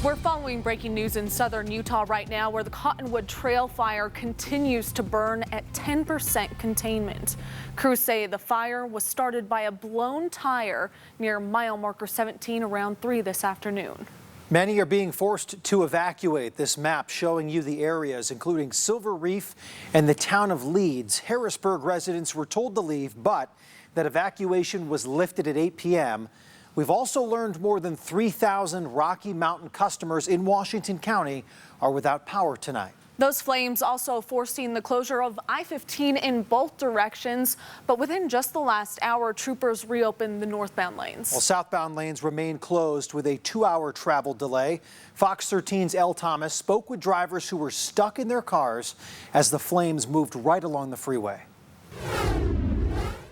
We're following breaking news in southern Utah right now, where the Cottonwood Trail fire continues to burn at 10% containment. Crews say the fire was started by a blown tire near mile marker 17 around 3 this afternoon. Many are being forced to evacuate. This map showing you the areas, including Silver Reef and the town of Leeds. Harrisburg residents were told to leave, but that evacuation was lifted at 8 p.m. We've also learned more than 3,000 Rocky Mountain customers in Washington County are without power tonight. Those flames also forcing the closure of I-15 in both directions, but within just the last hour, troopers reopened the northbound lanes. Well, southbound lanes remain closed with a 2-hour travel delay. Fox 13's Elle Thomas spoke with drivers who were stuck in their cars as the flames moved right along the freeway.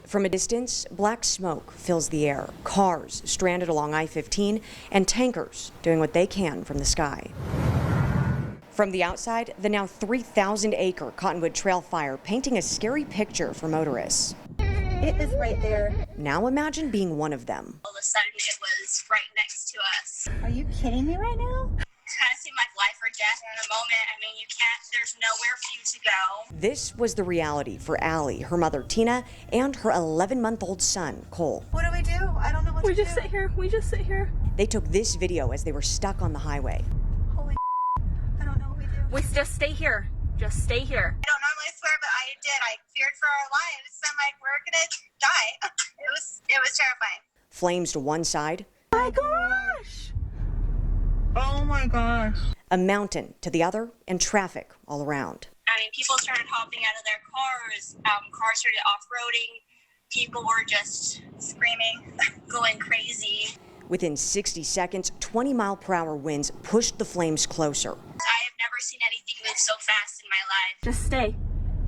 From a distance, black smoke fills the air, cars stranded along I-15, and tankers doing what they can from the sky. From the outside, the now 3,000-acre Cottonwood Trail fire painting a scary picture for motorists. It is right there. Now imagine being one of them. All of a sudden, it was right next to us. Are you kidding me right now? Kind of seemed like life or death in a moment. I mean, you can't, there's nowhere for you to go. This was the reality for Allie, her mother Tina, and her 11-month-old son, Cole. What do we do? I don't know what to do. We just sit here. They took this video as they were stuck on the highway. Holy I don't know what we do. We just stay here. Just stay here. I don't normally swear, but I did. I feared for our lives. I'm like, we're gonna die. It was terrifying. Flames to one side. Oh my gosh! Oh my gosh. A mountain to the other, and traffic all around. I mean, people started hopping out of their cars. Cars started off-roading. People were just screaming, going crazy. Within 60 seconds, 20-mile-per-hour winds pushed the flames closer. I have never seen anything move so fast in my life. Just stay.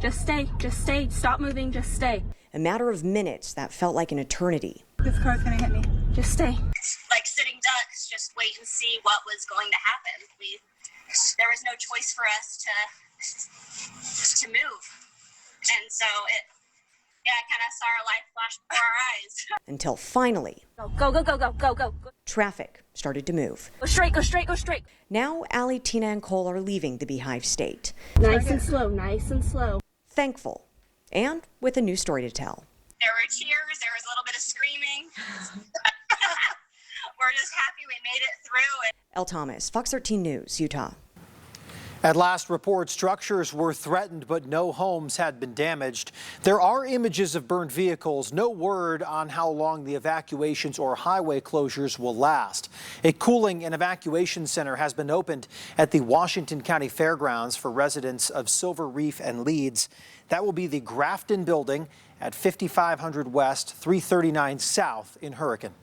Just stay. Just stay. Stop moving. Just stay. A matter of minutes that felt like an eternity. This car's gonna hit me. Just stay. Like sitting ducks, just wait and see what was going to happen. There was no choice for us to move. And so it kind of saw our life flash before our eyes. Until finally, Go. traffic started to move. Go straight. Now, Allie, Tina, and Cole are leaving the Beehive State. Nice and slow. Thankful, and with a new story to tell. There were tears, there was a little bit of screaming. We're just happy we made it through. Elle Thomas, Fox 13 News, Utah. At last report, structures were threatened, but no homes had been damaged. There are images of burned vehicles. No word on how long the evacuations or highway closures will last. A cooling and evacuation center has been opened at the Washington County Fairgrounds for residents of Silver Reef and Leeds. That will be the Grafton Building at 5500 West, 339 South in Hurricane.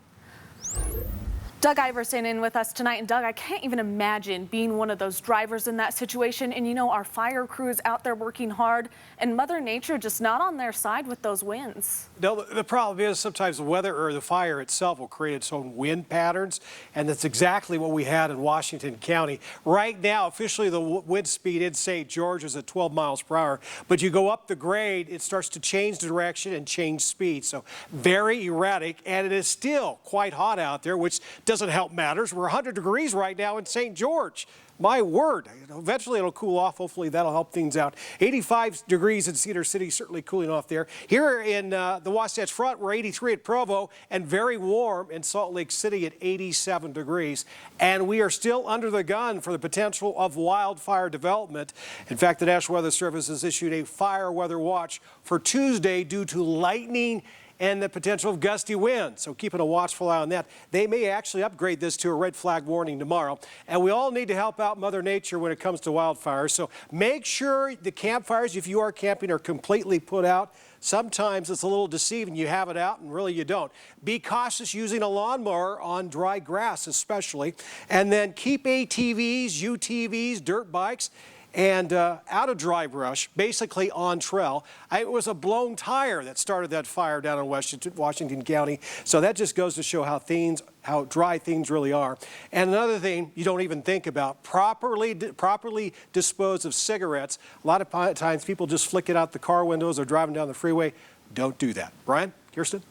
Doug Iverson in with us tonight. And Doug, I can't even imagine being one of those drivers in that situation. And you know, our fire crew is out there working hard, and Mother Nature just not on their side with those winds. No, the problem is sometimes the weather or the fire itself will create its own wind patterns, and that's exactly what we had in Washington County. Right now, officially the wind speed in St. George is at 12 miles per hour, but you go up the grade, it starts to change direction and change speed. So very erratic, and it is still quite hot out there, which doesn't help matters. We're 100 degrees right now in St. George. My word, eventually it'll cool off. Hopefully that'll help things out. 85 degrees in Cedar City, certainly cooling off there. Here in the Wasatch Front, we're 83 at Provo and very warm in Salt Lake City at 87 degrees. And we are still under the gun for the potential of wildfire development. In fact, the National Weather Service has issued a fire weather watch for Tuesday due to lightning and the potential of gusty winds. So keeping a watchful eye on that. They may actually upgrade this to a red flag warning tomorrow. And we all need to help out Mother Nature when it comes to wildfires. So make sure the campfires, if you are camping, are completely put out. Sometimes it's a little deceiving. You have it out and really you don't. Be cautious using a lawnmower on dry grass especially. And then keep ATVs, UTVs, dirt bikes, and out of dry brush, basically on trail. It was a blown tire that started that fire down in Washington County. So that just goes to show how dry things really are. And another thing you don't even think about, properly dispose of cigarettes. A lot of times people just flick it out the car windows or driving down the freeway. Don't do that. Brian, Kirsten?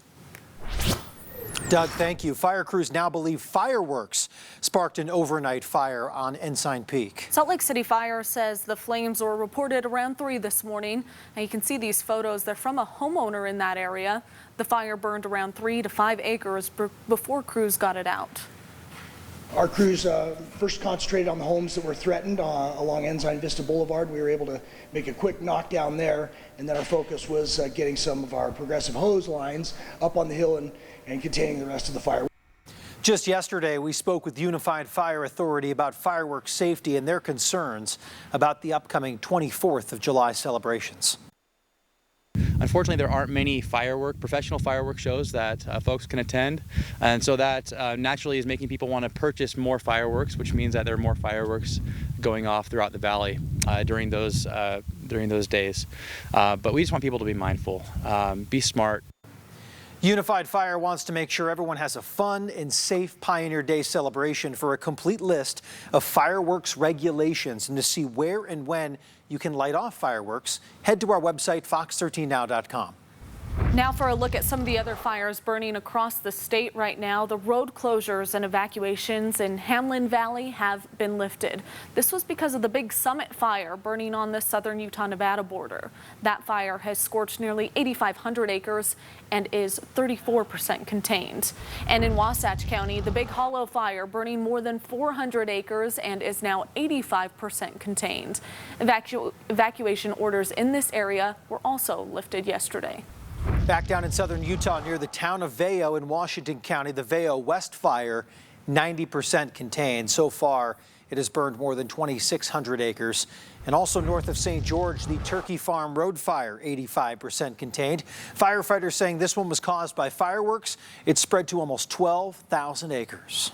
Doug, thank you. Fire crews now believe fireworks sparked an overnight fire on Ensign Peak. Salt Lake City Fire says the flames were reported around 3 this morning. And you can see these photos. They're from a homeowner in that area. The fire burned around 3 to 5 acres before crews got it out. Our crews first concentrated on the homes that were threatened along Ensign Vista Boulevard. We were able to make a quick knockdown there, and then our focus was getting some of our progressive hose lines up on the hill and containing the rest of the fire. Just yesterday, we spoke with Unified Fire Authority about fireworks safety and their concerns about the upcoming 24th of July celebrations. Unfortunately, there aren't many professional fireworks shows that folks can attend, and so that naturally is making people want to purchase more fireworks, which means that there are more fireworks going off throughout the valley during those days. But we just want people to be mindful, be smart. Unified Fire wants to make sure everyone has a fun and safe Pioneer Day celebration. For a complete list of fireworks regulations and to see where and when you can light off fireworks, head to our website, fox13now.com. Now for a look at some of the other fires burning across the state right now. The road closures and evacuations in Hamlin Valley have been lifted. This was because of the Big Summit fire burning on the southern Utah-Nevada border. That fire has scorched nearly 8,500 acres and is 34% contained. And in Wasatch County, the Big Hollow fire burning more than 400 acres and is now 85% contained. Evacuation orders in this area were also lifted yesterday. Back down in southern Utah near the town of Vail in Washington County, the Vail West fire, 90% contained. So far, it has burned more than 2,600 acres. And also north of St. George, the Turkey Farm Road fire, 85% contained. Firefighters saying this one was caused by fireworks. It spread to almost 12,000 acres.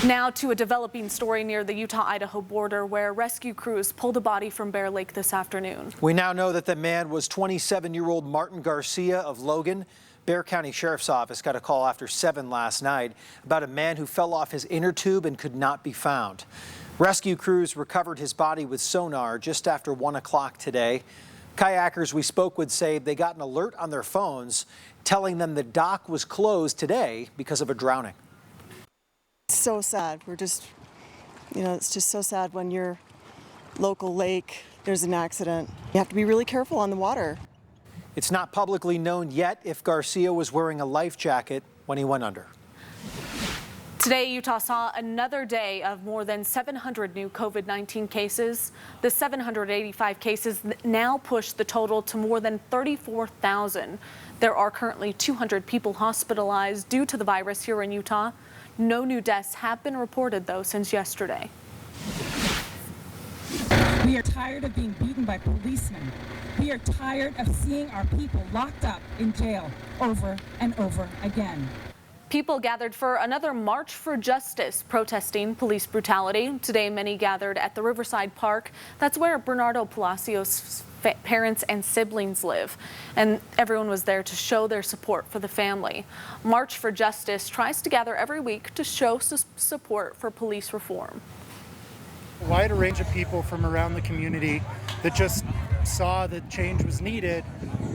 Now to a developing story near the Utah-Idaho border where rescue crews pulled a body from Bear Lake this afternoon. We now know that the man was 27-year-old Martin Garcia of Logan. Bexar County Sheriff's Office got a call after 7 last night about a man who fell off his inner tube and could not be found. Rescue crews recovered his body with sonar just after 1 o'clock today. Kayakers we spoke with say they got an alert on their phones telling them the dock was closed today because of a drowning. So sad. We're just, it's just so sad when your local lake, there's an accident. You have to be really careful on the water. It's not publicly known yet if Garcia was wearing a life jacket when he went under. Today, Utah saw another day of more than 700 new COVID-19 cases. The 785 cases now push the total to more than 34,000. There are currently 200 people hospitalized due to the virus here in Utah. No new deaths have been reported, though, since yesterday. We are tired of being beaten by policemen. We are tired of seeing our people locked up in jail over and over again. People gathered for another March for Justice, protesting police brutality. Today, many gathered at the Riverside Park. That's where Bernardo Palacios' parents and siblings live. And everyone was there to show their support for the family. March for Justice tries to gather every week to show support for police reform. A wide range of people from around the community that just saw that change was needed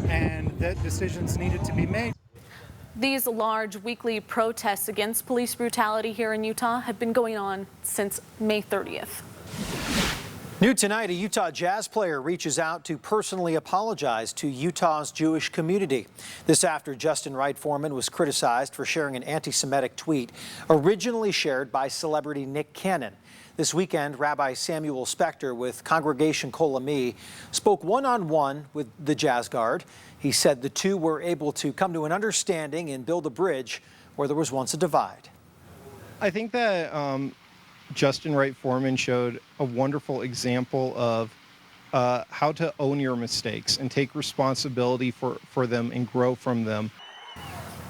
and that decisions needed to be made. These large weekly protests against police brutality here in Utah have been going on since May 30th. New tonight, a Utah jazz player reaches out to personally apologize to Utah's Jewish community. This after Justin Wright Foreman was criticized for sharing an anti-Semitic tweet originally shared by celebrity Nick Cannon. This weekend, Rabbi Samuel Spector with Congregation Kol Ami spoke one-on-one with the Jazz Guard. He said the two were able to come to an understanding and build a bridge where there was once a divide. I think that Justin Wright Foreman showed a wonderful example of how to own your mistakes and take responsibility for them and grow from them.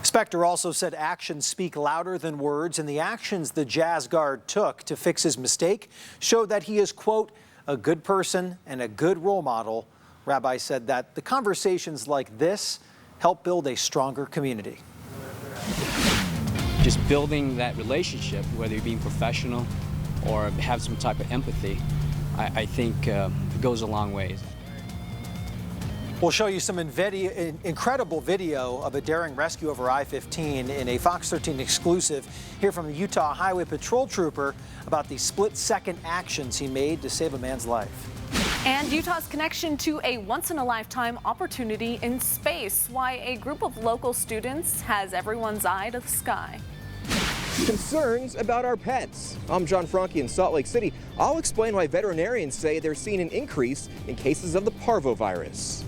Spector also said actions speak louder than words, and the actions the Jazz Guard took to fix his mistake showed that he is, quote, a good person and a good role model. Rabbi said that the conversations like this help build a stronger community. Just building that relationship, whether you're being professional or have some type of empathy, I think it goes a long way. We'll show you some incredible video of a daring rescue over I-15 in a Fox 13 exclusive. Hear from the Utah Highway Patrol trooper about the split-second actions he made to save a man's life. And Utah's connection to a once-in-a-lifetime opportunity in space. Why a group of local students has everyone's eye to the sky. Concerns about our pets. I'm John Franke in Salt Lake City. I'll explain why veterinarians say they're seeing an increase in cases of the parvovirus.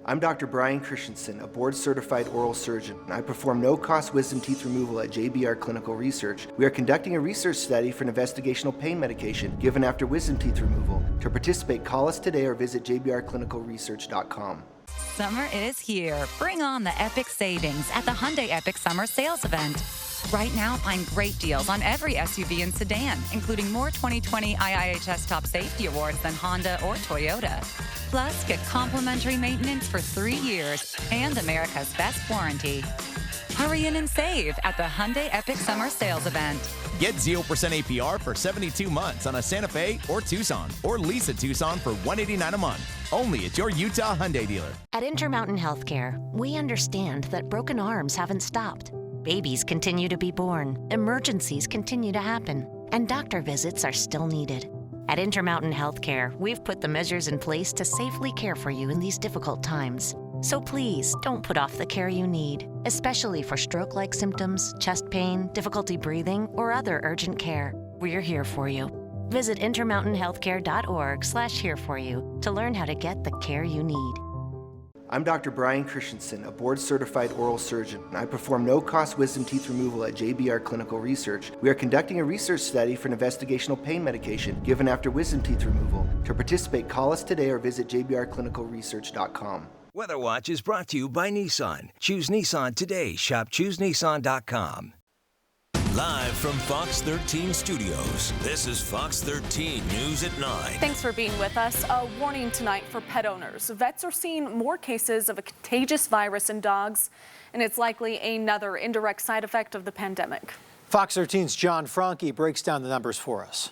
I'm Dr. Brian Christensen, a board-certified oral surgeon. I perform no-cost wisdom teeth removal at JBR Clinical Research. We are conducting a research study for an investigational pain medication given after wisdom teeth removal. To participate, call us today or visit jbrclinicalresearch.com. Summer is here. Bring on the epic savings at the Hyundai Epic Summer Sales Event. Right now, find great deals on every SUV and sedan, including more 2020 IIHS Top Safety Awards than Honda or Toyota. Plus, get complimentary maintenance for 3 years and America's best warranty. Hurry in and save at the Hyundai Epic Summer Sales Event. Get 0% APR for 72 months on a Santa Fe or Tucson, or lease a Tucson for $189 a month. Only at your Utah Hyundai dealer. At Intermountain Healthcare, we understand that broken arms haven't stopped. Babies continue to be born, emergencies continue to happen, and doctor visits are still needed. At Intermountain Healthcare, we've put the measures in place to safely care for you in these difficult times. So please, don't put off the care you need, especially for stroke-like symptoms, chest pain, difficulty breathing, or other urgent care. We're here for you. Visit intermountainhealthcare.org/here4you to learn how to get the care you need. I'm Dr. Brian Christensen, a board-certified oral surgeon. I perform no-cost wisdom teeth removal at JBR Clinical Research. We are conducting a research study for an investigational pain medication given after wisdom teeth removal. To participate, call us today or visit jbrclinicalresearch.com. Weather Watch is brought to you by Nissan. Choose Nissan today. Shop ChooseNissan.com. Live from Fox 13 Studios, this is Fox 13 News at 9. Thanks for being with us. A warning tonight for pet owners. Vets are seeing more cases of a contagious virus in dogs, and it's likely another indirect side effect of the pandemic. Fox 13's John Franke breaks down the numbers for us.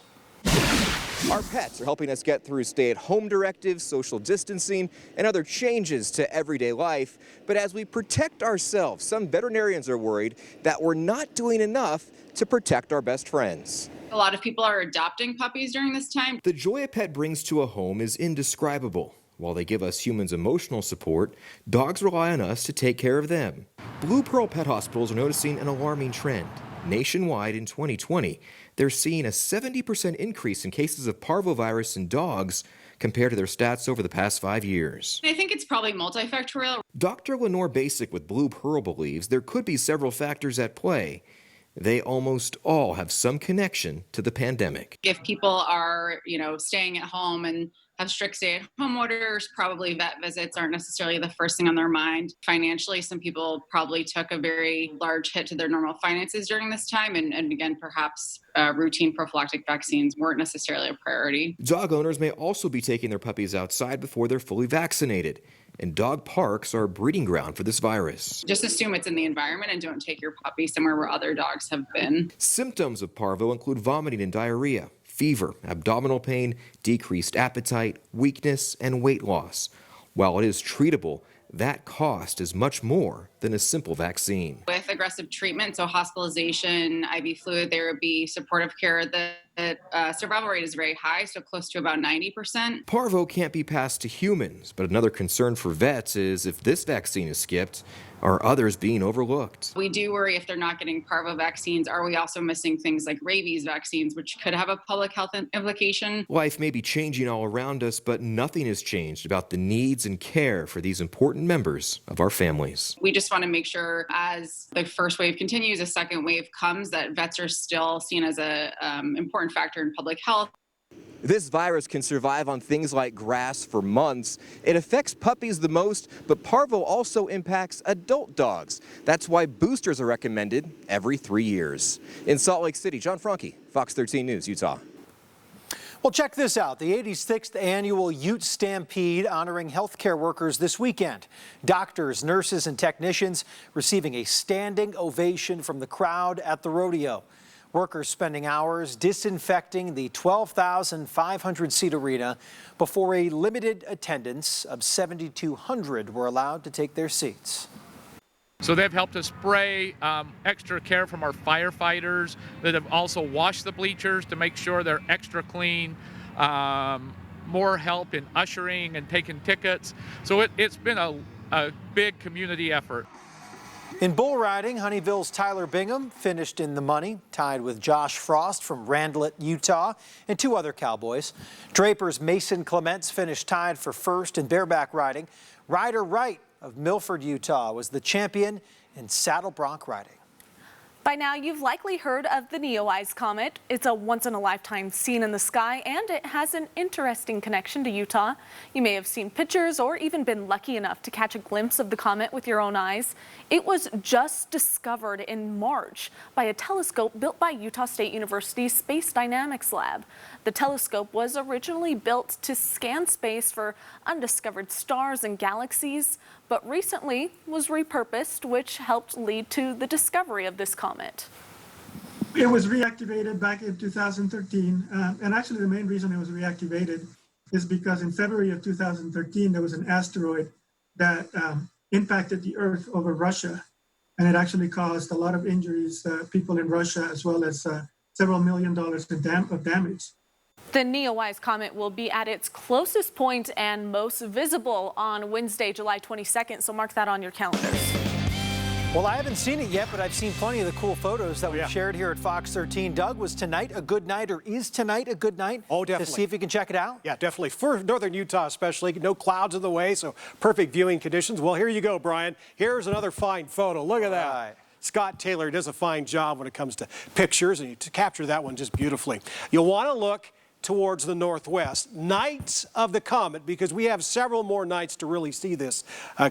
Our pets are helping us get through stay-at-home directives, social distancing, and other changes to everyday life. But as we protect ourselves, some veterinarians are worried that we're not doing enough to protect our best friends. A lot of people are adopting puppies during this time. The joy a pet brings to a home is indescribable. While they give us humans emotional support, dogs rely on us to take care of them. Blue Pearl Pet Hospitals are noticing an alarming trend. Nationwide in 2020, they're seeing a 70% increase in cases of parvovirus in dogs compared to their stats over the past 5 years. I think it's probably multifactorial. Dr. Lenore Basic with Blue Pearl believes there could be several factors at play. They almost all have some connection to the pandemic. If people are, staying at home and have strict stay-at-home orders, probably vet visits aren't necessarily the first thing on their mind. Financially, some people probably took a very large hit to their normal finances during this time, and again, perhaps routine prophylactic vaccines weren't necessarily a priority. Dog owners may also be taking their puppies outside before they're fully vaccinated, and dog parks are a breeding ground for this virus. Just assume it's in the environment and don't take your puppy somewhere where other dogs have been. Symptoms of parvo include vomiting and diarrhea, fever, abdominal pain, decreased appetite, weakness, and weight loss. While it is treatable, that cost is much more than a simple vaccine. With aggressive treatment, so hospitalization, IV fluid therapy, supportive care, the survival rate is very high, so close to about 90%. Parvo can't be passed to humans, but another concern for vets is if this vaccine is skipped, are others being overlooked? We do worry if they're not getting parvo vaccines. Are we also missing things like rabies vaccines, which could have a public health implication? Life may be changing all around us, but nothing has changed about the needs and care for these important members of our families. We just want to make sure as the first wave continues, a second wave comes, that vets are still seen as a important factor in public health. This virus can survive on things like grass for months. It affects puppies the most, but parvo also impacts adult dogs. That's why boosters are recommended every 3 years. In Salt Lake City, John Franke, Fox 13 News, Utah. Well, check this out. The 86th annual Ute Stampede honoring healthcare workers this weekend. Doctors, nurses, and technicians receiving a standing ovation from the crowd at the rodeo. Workers spending hours disinfecting the 12,500-seat arena before a limited attendance of 7,200 were allowed to take their seats. So they've helped us spray extra care from our firefighters that have also washed the bleachers to make sure they're extra clean. More help in ushering and taking tickets. So it's been a big community effort. In bull riding, Honeyville's Tyler Bingham finished in the money, tied with Josh Frost from Randlet, Utah, and 2 other Cowboys. Draper's Mason Clements finished tied for first in bareback riding. Ryder Wright of Milford, Utah, was the champion in saddle bronc riding. By now, you've likely heard of the Neowise Comet. It's a once-in-a-lifetime scene in the sky, and it has an interesting connection to Utah. You may have seen pictures or even been lucky enough to catch a glimpse of the comet with your own eyes. It was just discovered in March by a telescope built by Utah State University's Space Dynamics Lab. The telescope was originally built to scan space for undiscovered stars and galaxies, but recently was repurposed, which helped lead to the discovery of this comet. It was reactivated back in 2013, and actually the main reason it was reactivated is because in February of 2013 there was an asteroid that impacted the Earth over Russia, and it actually caused a lot of injuries, people in Russia, as well as several $1 million of damage. The Neowise Comet will be at its closest point and most visible on Wednesday, July 22nd, so mark that on your calendars. Well, I haven't seen it yet, but I've seen plenty of the cool photos that we've shared here at Fox 13. Doug, was tonight a good night, or is tonight a good night? Oh, definitely. To see if you can check it out? Yeah, definitely. For northern Utah especially, no clouds in the way, so perfect viewing conditions. Well, here you go, Brian. Here's another fine photo. Look at that. Right. Scott Taylor does a fine job when it comes to pictures, and you capture that one just beautifully. You'll want to look towards the northwest. Nights of the comet, because we have several more nights to really see this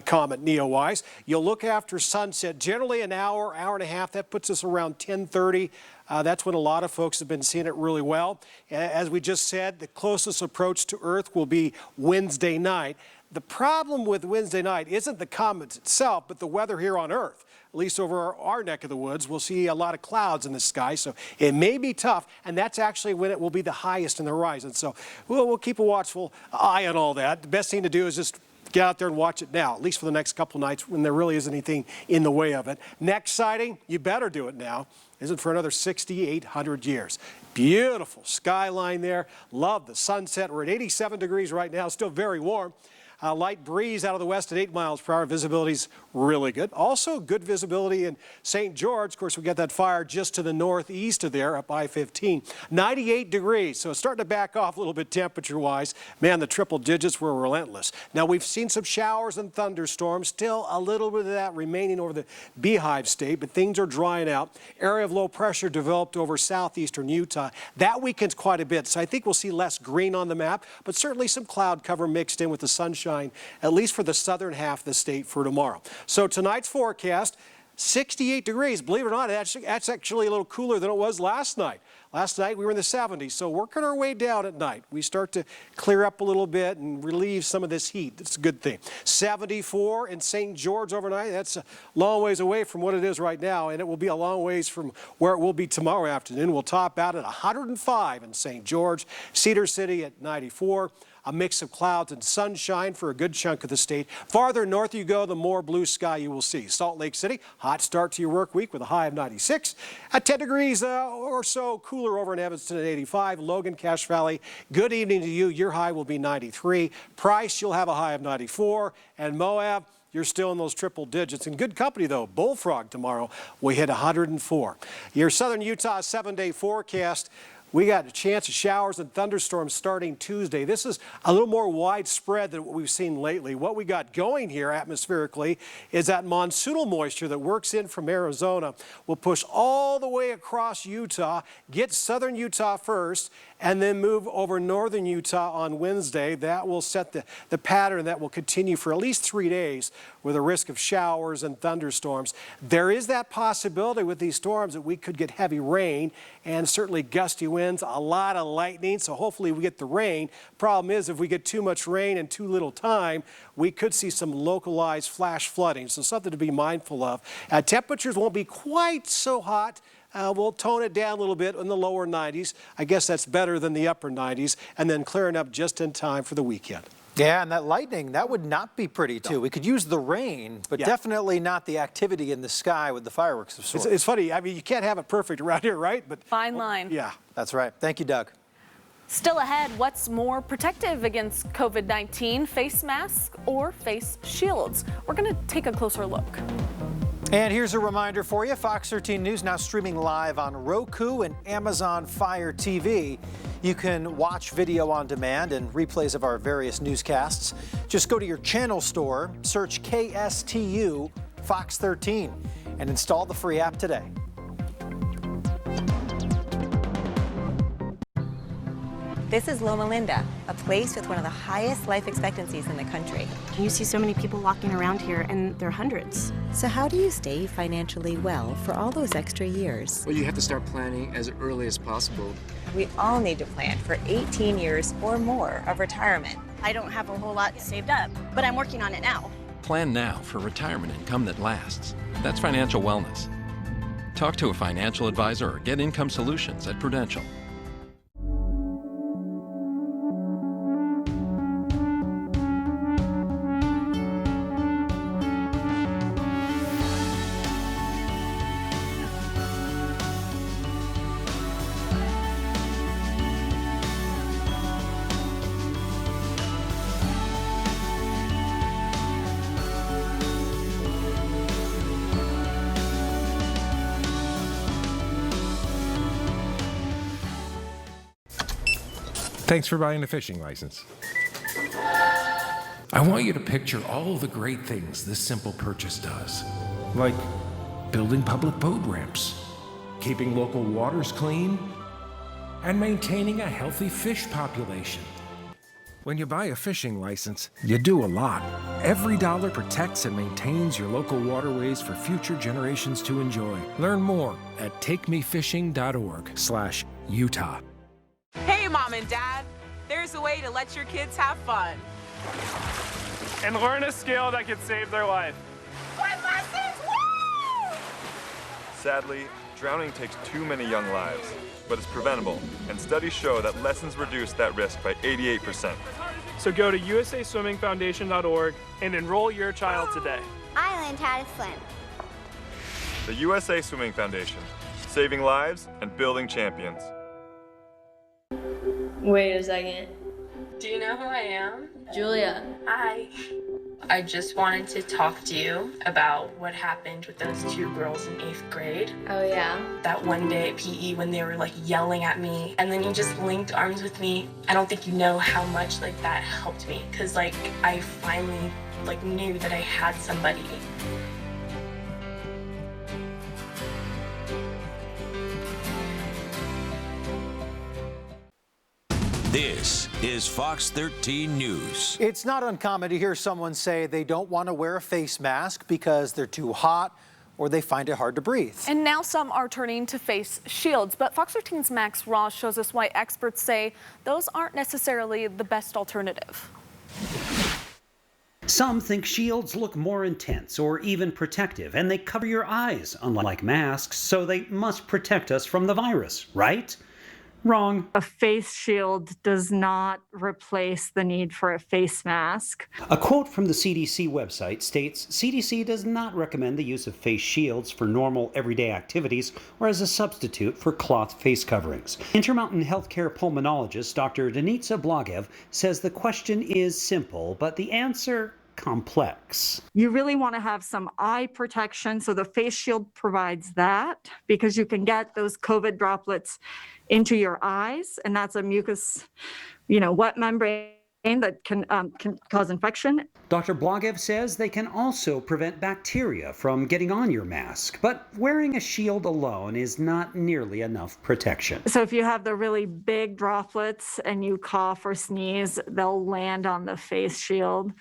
comet Neowise. You'll look after sunset, generally an hour, hour and a half. That puts us around 10:30. That's when a lot of folks have been seeing it really well. As we just said, the closest approach to Earth will be Wednesday night. The problem with Wednesday night isn't the comet itself, but the weather here on Earth. At least over our neck of the woods, we'll see a lot of clouds in the sky, so it may be tough, and that's actually when it will be the highest in the horizon. So we'll keep a watchful eye on all that. The best thing to do is just get out there and watch it now, at least for the next couple nights when there really isn't anything in the way of it. Next sighting, you better do it now. Isn't for another 6,800 years. Beautiful skyline there. Love the sunset. We're at 87 degrees right now, still very warm. Light breeze out of the west at 8 miles per hour. Visibility's really good. Also good visibility in St. George. Of course, we got that fire just to the northeast of there, up I-15. 98 degrees, so it's starting to back off a little bit temperature-wise. Man, the triple digits were relentless. Now, we've seen some showers and thunderstorms. Still a little bit of that remaining over the Beehive State, but things are drying out. Area of low pressure developed over southeastern Utah. That weakens quite a bit, so I think we'll see less green on the map, but certainly some cloud cover mixed in with the sunshine, at least for the southern half of the state for tomorrow. So tonight's forecast, 68 degrees. Believe it or not, that's actually a little cooler than it was last night. Last night we were in the 70s, so working our way down at night. We start to clear up a little bit and relieve some of this heat. That's a good thing. 74 in St. George overnight. That's a long ways away from what it is right now, and it will be a long ways from where it will be tomorrow afternoon. We'll top out at 105 in St. George. Cedar City at 94. A mix of clouds and sunshine for a good chunk of the state. Farther north you go, the more blue sky you will see. Salt Lake City, hot start to your work week with a high of 96. At 10 degrees or so cooler over in Evanston at 85. Logan, Cache Valley, good evening to you. Your high will be 93. Price, you'll have a high of 94. And Moab, you're still in those triple digits. In good company, though. Bullfrog tomorrow, we hit 104. Your southern Utah 7-day forecast. We got a chance of showers and thunderstorms starting Tuesday. This is a little more widespread than what we've seen lately. What we got going here atmospherically is that monsoonal moisture that works in from Arizona will push all the way across Utah, get southern Utah first, and then move over northern Utah on Wednesday. That will set the pattern that will continue for at least 3 days with a risk of showers and thunderstorms. There is that possibility with these storms that we could get heavy rain and certainly gusty winds, a lot of lightning, so hopefully we get the rain. Problem is, if we get too much rain in too little time, we could see some localized flash flooding, so something to be mindful of. Temperatures won't be quite so hot we'll tone it down a little bit in the lower 90s. I guess that's better than the upper 90s, and then clearing up just in time for the weekend. Yeah, and that lightning, that would not be pretty, too. We could use the rain, but definitely not the activity in the sky with the fireworks of sorts. It's funny. I mean, you can't have it perfect around here, right? But fine line. Yeah. That's right. Thank you, Doug. Still ahead, what's more protective against COVID-19, face masks or face shields? We're going to take a closer look. And here's a reminder for you. Fox 13 News now streaming live on Roku and Amazon Fire TV. You can watch video on demand and replays of our various newscasts. Just go to your channel store, search KSTU Fox 13, and install the free app today. This is Loma Linda, a place with one of the highest life expectancies in the country. You see so many people walking around here, and they're hundreds. So how do you stay financially well for all those extra years? Well, you have to start planning as early as possible. We all need to plan for 18 years or more of retirement. I don't have a whole lot saved up, but I'm working on it now. Plan now for retirement income that lasts. That's financial wellness. Talk to a financial advisor or get income solutions at Prudential. Thanks for buying a fishing license. I want you to picture all the great things this simple purchase does. Like building public boat ramps, keeping local waters clean, and maintaining a healthy fish population. When you buy a fishing license, you do a lot. Every dollar protects and maintains your local waterways for future generations to enjoy. Learn more at takemefishing.org/Utah. Hey, Mom and Dad, there's a way to let your kids have fun. And learn a skill that could save their life. Swim lessons, woo! Sadly, drowning takes too many young lives, but it's preventable, and studies show that lessons reduce that risk by 88%. So go to usaswimmingfoundation.org and enroll your child today. I learned how to swim. The USA Swimming Foundation, saving lives and building champions. Wait a second. Do you know who I am? Julia. Hi. I just wanted to talk to you about what happened with those two girls in 8th grade. Oh yeah? That one day at PE when they were like yelling at me and then you just linked arms with me. I don't think you know how much like that helped me because like I finally like knew that I had somebody. This is Fox 13 News. It's not uncommon to hear someone say they don't want to wear a face mask because they're too hot or they find it hard to breathe. And now some are turning to face shields, but Fox 13's Max Ross shows us why experts say those aren't necessarily the best alternative. Some think shields look more intense or even protective, and they cover your eyes, unlike masks, so they must protect us from the virus, right? Wrong. A face shield does not replace the need for a face mask. A quote from the CDC website states, CDC does not recommend the use of face shields for normal everyday activities or as a substitute for cloth face coverings. Intermountain Healthcare pulmonologist Dr. Denitsa Blagev says the question is simple, but the answer complex. You really want to have some eye protection, so the face shield provides that because you can get those COVID droplets into your eyes, and that's a mucus, wet membrane that can cause infection. Dr. Blagev says they can also prevent bacteria from getting on your mask, but wearing a shield alone is not nearly enough protection. So if you have the really big droplets and you cough or sneeze, they'll land on the face shield,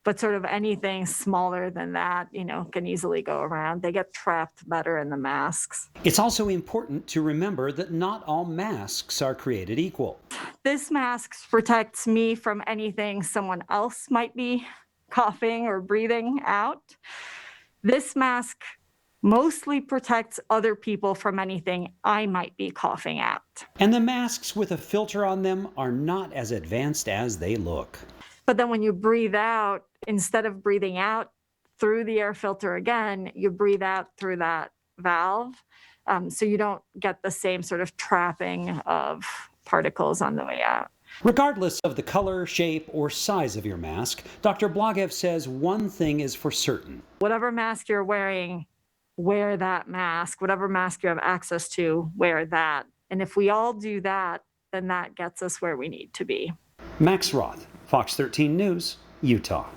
but sort of anything smaller than that, can easily go around. They get trapped better in the masks. It's also important to remember that not all masks are created equal. This mask protects me from anything someone else might be coughing or breathing out. This mask mostly protects other people from anything I might be coughing at. And the masks with a filter on them are not as advanced as they look. But then when you breathe out, instead of breathing out through the air filter again, you breathe out through that valve. So you don't get the same sort of trapping of particles on the way out. Regardless of the color, shape, or size of your mask, Dr. Blagev says one thing is for certain. Whatever mask you're wearing, wear that mask. Whatever mask you have access to, wear that. And if we all do that, then that gets us where we need to be. Max Roth, Fox 13 News, Utah.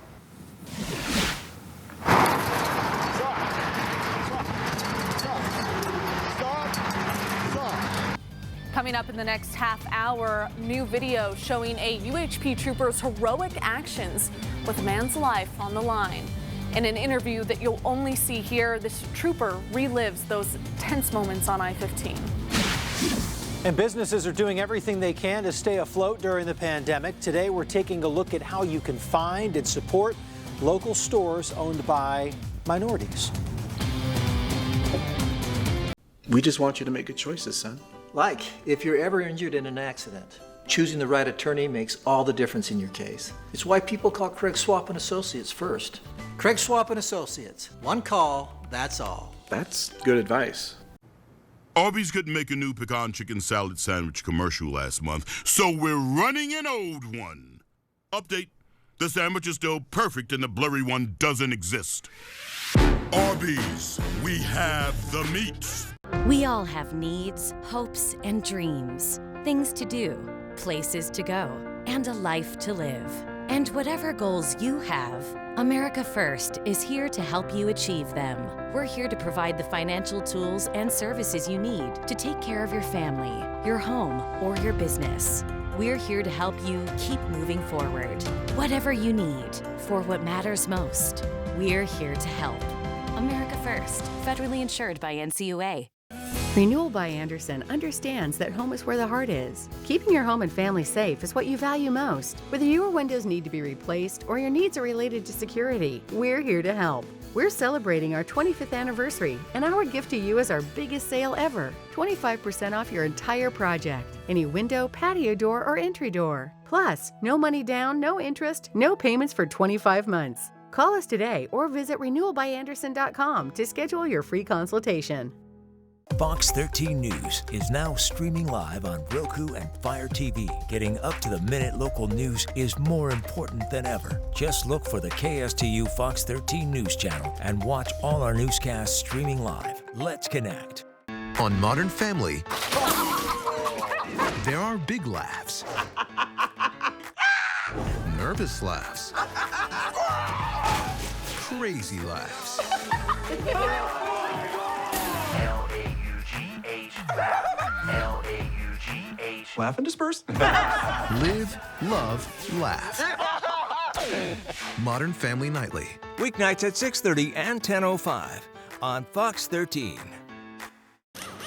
Coming up in the next half hour, new video showing a UHP trooper's heroic actions with a man's life on the line. In an interview that you'll only see here, this trooper relives those tense moments on I-15. And businesses are doing everything they can to stay afloat during the pandemic. Today, we're taking a look at how you can find and support local stores owned by minorities. We just want you to make good choices, son. Like, if you're ever injured in an accident, choosing the right attorney makes all the difference in your case. It's why people call Craig Swap and Associates first. Craig Swap and Associates. One call, that's all. That's good advice. Arby's couldn't make a new pecan chicken salad sandwich commercial last month, so we're running an old one. Update: the sandwich is still perfect and the blurry one doesn't exist. Arby's, we have the meats. We all have needs, hopes, and dreams. Things to do, places to go, and a life to live. And whatever goals you have, America First is here to help you achieve them. We're here to provide the financial tools and services you need to take care of your family, your home, or your business. We're here to help you keep moving forward. Whatever you need, for what matters most, we're here to help. America First, federally insured by NCUA. Renewal by Andersen understands that home is where the heart is. Keeping your home and family safe is what you value most. Whether your windows need to be replaced or your needs are related to security, we're here to help. We're celebrating our 25th anniversary, and our gift to you is our biggest sale ever. 25% off your entire project. Any window, patio door, or entry door. Plus, no money down, no interest, no payments for 25 months. Call us today or visit renewalbyandersen.com to schedule your free consultation. Fox 13 News is now streaming live on Roku and Fire TV. Getting up-to-the-minute local news is more important than ever. Just look for the KSTU Fox 13 News channel and watch all our newscasts streaming live. Let's connect. On Modern Family, there are big laughs, nervous laughs, crazy laughs. Laugh and disperse. Live, love, laugh. Modern Family Nightly. Weeknights at 6:30 and 10:05 on Fox 13.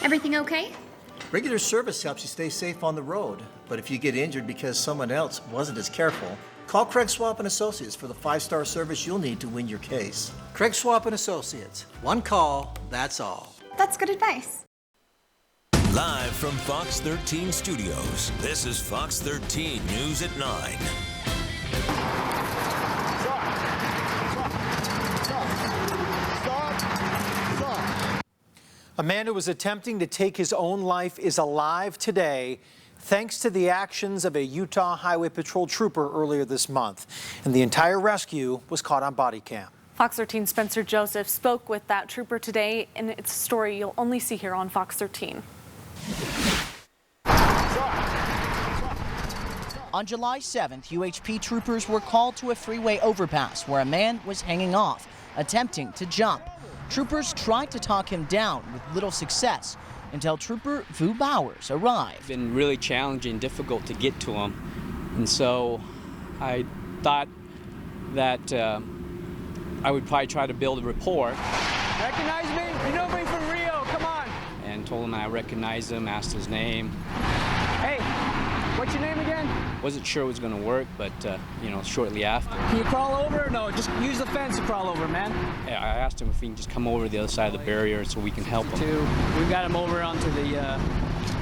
Everything okay? Regular service helps you stay safe on the road, but if you get injured because someone else wasn't as careful, call Craig Swap and Associates for the 5-star service you'll need to win your case. Craig Swap and Associates. One call, that's all. That's good advice. Live from Fox 13 Studios, this is Fox 13 News at 9. A man who was attempting to take his own life is alive today thanks to the actions of a Utah Highway Patrol trooper earlier this month. And the entire rescue was caught on body cam. Fox 13's Spencer Joseph spoke with that trooper today, and it's a story you'll only see here on Fox 13. On July 7th, UHP troopers were called to a freeway overpass where a man was hanging off, attempting to jump. Troopers tried to talk him down with little success until Trooper Vu Bowers arrived. It's been really challenging, difficult to get to him. And so I thought that I would probably try to build a rapport. Recognize me? You know me from Rio, come on. And told him I recognized him, asked his name. Hey, What's your name again? Wasn't sure it was going to work, but you know, shortly after. Can you crawl over or no? Just use the fence to crawl over, man. I asked him if he can just come over the other side of the barrier so we can help him. We've got him over onto the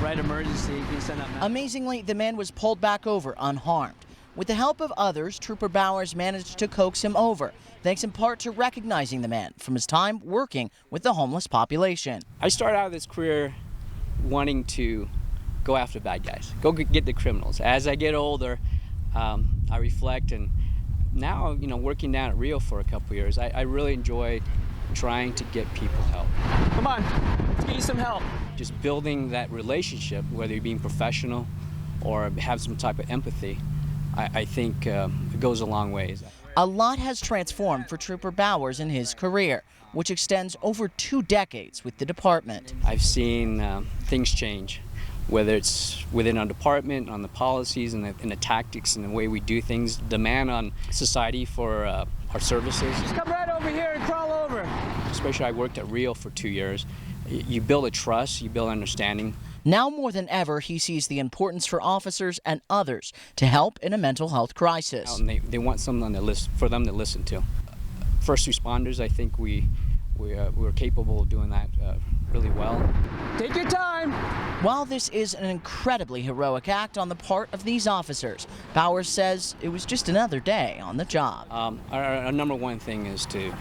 right emergency. You can send up. Amazingly, the man was pulled back over unharmed. With the help of others, Trooper Bowers managed to coax him over, thanks in part to recognizing the man from his time working with the homeless population. I started out this career wanting to go after bad guys, go get the criminals. As I get older, I reflect, and now, you know, working down at Rio for a couple years, I really enjoy trying to get people help. Come on, let's get you some help. Just building that relationship, whether you're being professional or have some type of empathy, I think it goes a long ways. A lot has transformed for Trooper Bowers in his career, which extends over 2 decades with the department. I've seen things change, whether it's within our department, on the policies and the tactics and the way we do things, demand on society for our services. Just come right over here and crawl over. Especially I worked at Rio for 2 years. You build a trust, you build understanding. Now more than ever, he sees the importance for officers and others to help in a mental health crisis. And they want someone for them to listen to. First responders, I think we're capable of doing that really well. Take your time. While this is an incredibly heroic act on the part of these officers, Bowers says it was just another day on the job. Our number one thing is to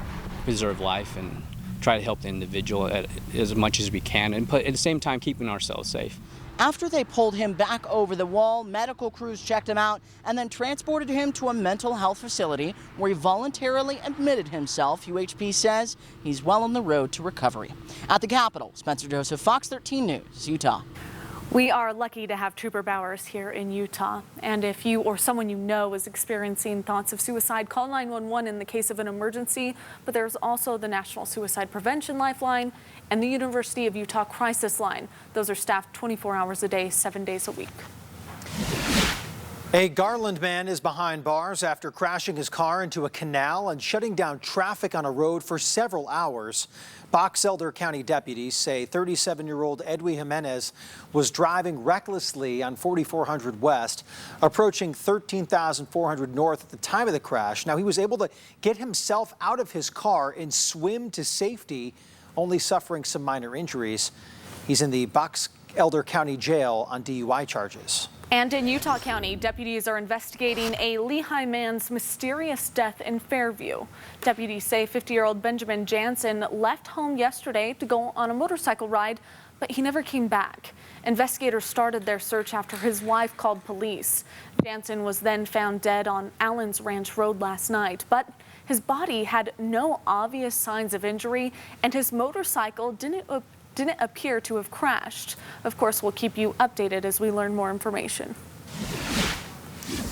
preserve life and try to help the individual as much as we can, and at the same time keeping ourselves safe. After they pulled him back over the wall, medical crews checked him out and then transported him to a mental health facility where he voluntarily admitted himself. UHP says he's well on the road to recovery. At the Capitol, Spencer Joseph, Fox 13 News, Utah. We are lucky to have Trooper Bowers here in Utah. And if you or someone you know is experiencing thoughts of suicide, call 911 in the case of an emergency. But there's also the National Suicide Prevention Lifeline and the University of Utah Crisis Line. Those are staffed 24 hours a day, 7 days a week. A Garland man is behind bars after crashing his car into a canal and shutting down traffic on a road for several hours. Box Elder County deputies say 37-year-old Edwin Jimenez was driving recklessly on 4400 West, approaching 13,400 North at the time of the crash. Now, he was able to get himself out of his car and swim to safety, only suffering some minor injuries. He's in the Box Elder County Jail on DUI charges. And in Utah County, deputies are investigating a Lehigh man's mysterious death in Fairview. Deputies say 50-year-old Benjamin Jansen left home yesterday to go on a motorcycle ride, but he never came back. Investigators started their search after his wife called police. Jansen was then found dead on Allen's Ranch Road last night, but his body had no obvious signs of injury, and his motorcycle didn't appear to have crashed. Of course, we'll keep you updated as we learn more information.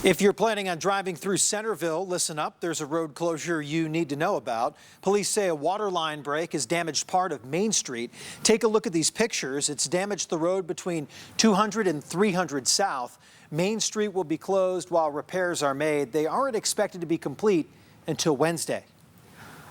If you're planning on driving through Centerville, listen up. There's a road closure you need to know about. Police say a water line break has damaged part of Main Street. Take a look at these pictures. It's damaged the road between 200 and 300 South. Main Street will be closed while repairs are made. They aren't expected to be complete until Wednesday.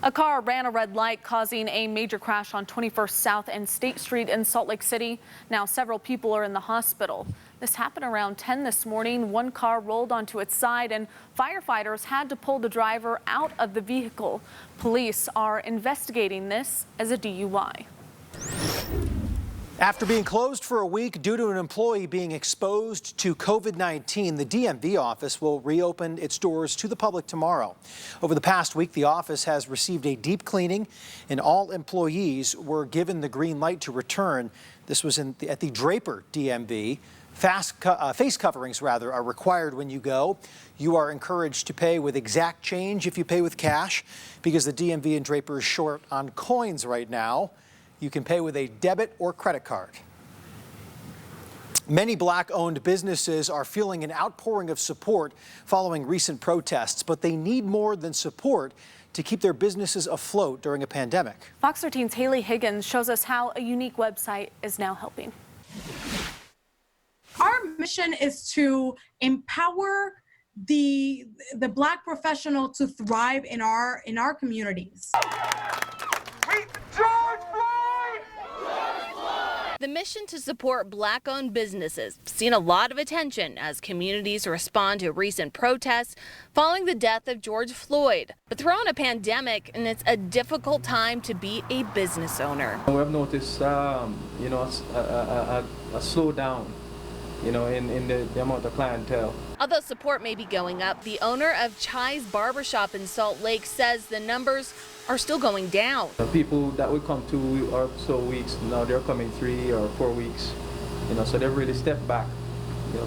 A car ran a red light, causing a major crash on 21st South and State Street in Salt Lake City. Now several people are in the hospital. This happened around 10 this morning. One car rolled onto its side and firefighters had to pull the driver out of the vehicle. Police are investigating this as a DUI. After being closed for a week due to an employee being exposed to COVID-19, the DMV office will reopen its doors to the public tomorrow. Over the past week, the office has received a deep cleaning and all employees were given the green light to return. This was at the Draper DMV. Face coverings, are required when you go. You are encouraged to pay with exact change if you pay with cash, because the DMV and Draper is short on coins right now. You can pay with a debit or credit card. Many Black-owned businesses are feeling an outpouring of support following recent protests, but they need more than support to keep their businesses afloat during a pandemic. Fox 13's Haley Higgins shows us how a unique website is now helping. Our mission is to empower the Black professional to thrive in our communities. The mission to support Black-owned businesses has seen a lot of attention as communities respond to recent protests following the death of George Floyd. But through a pandemic, and it's a difficult time to be a business owner. We have noticed, a slowdown, in the amount of clientele. Although support may be going up, the owner of Chai's Barbershop in Salt Lake says the numbers are still going down. The people that would come 2 or so weeks, now they're coming 3 or 4 weeks, so they've really stepped back,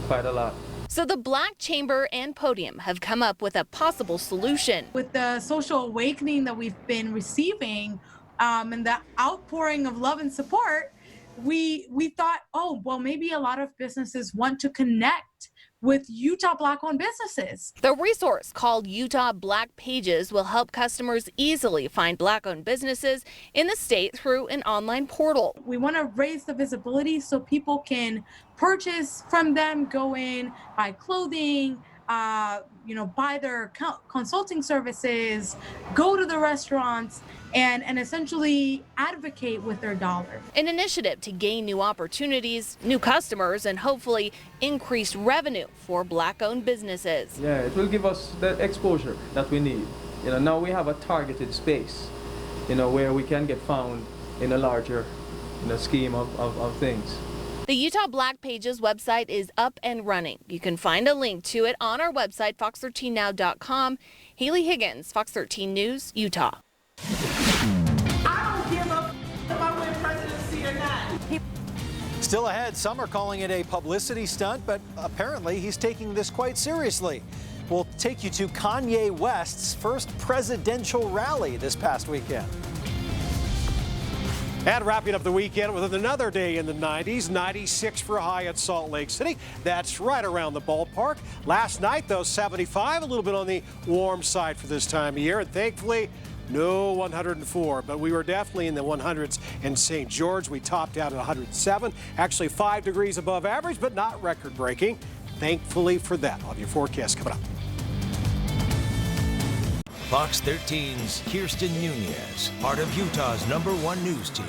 quite a lot. So the Black Chamber and Podium have come up with a possible solution. With the social awakening that we've been receiving and the outpouring of love and support, we thought, oh, well, maybe a lot of businesses want to connect with Utah Black-owned businesses. The resource called Utah Black Pages will help customers easily find Black-owned businesses in the state through an online portal. We want to raise the visibility so people can purchase from them, go in, buy clothing, buy their consulting services, go to the restaurants, and essentially advocate with their dollar. An initiative to gain new opportunities, new customers, and hopefully increased revenue for Black-owned businesses. Yeah, it will give us the exposure that we need. Now we have a targeted space, where we can get found in a larger, scheme of things. The Utah Black Pages website is up and running. You can find a link to it on our website, fox13now.com. Haley Higgins, Fox 13 News, Utah. I don't give a if I win presidency or not. Still ahead, some are calling it a publicity stunt, but apparently he's taking this quite seriously. We'll take you to Kanye West's first presidential rally this past weekend. And wrapping up the weekend with another day in the 90s, 96 for a high at Salt Lake City. That's right around the ballpark. Last night, though, 75, a little bit on the warm side for this time of year. And thankfully, no 104, but we were definitely in the 100s in St. George. We topped out at 107, actually 5 degrees above average, but not record-breaking. Thankfully for that. I'll have your forecast coming up. Fox 13's Kirsten Nunez, part of Utah's #1 news team.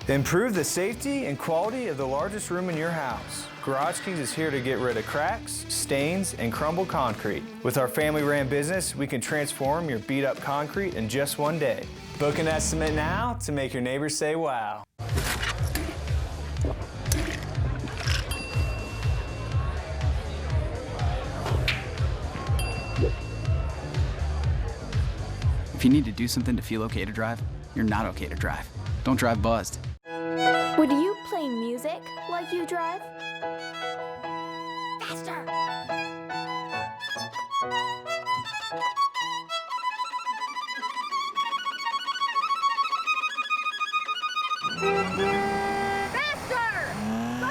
Improve the safety and quality of the largest room in your house. Garage Keys is here to get rid of cracks, stains, and crumbled concrete. With our family-ran business, we can transform your beat-up concrete in just one day. Book an estimate now to make your neighbors say wow. If you need to do something to feel okay to drive, you're not okay to drive. Don't drive buzzed. Would you play music like you drive? Faster! Faster! Go!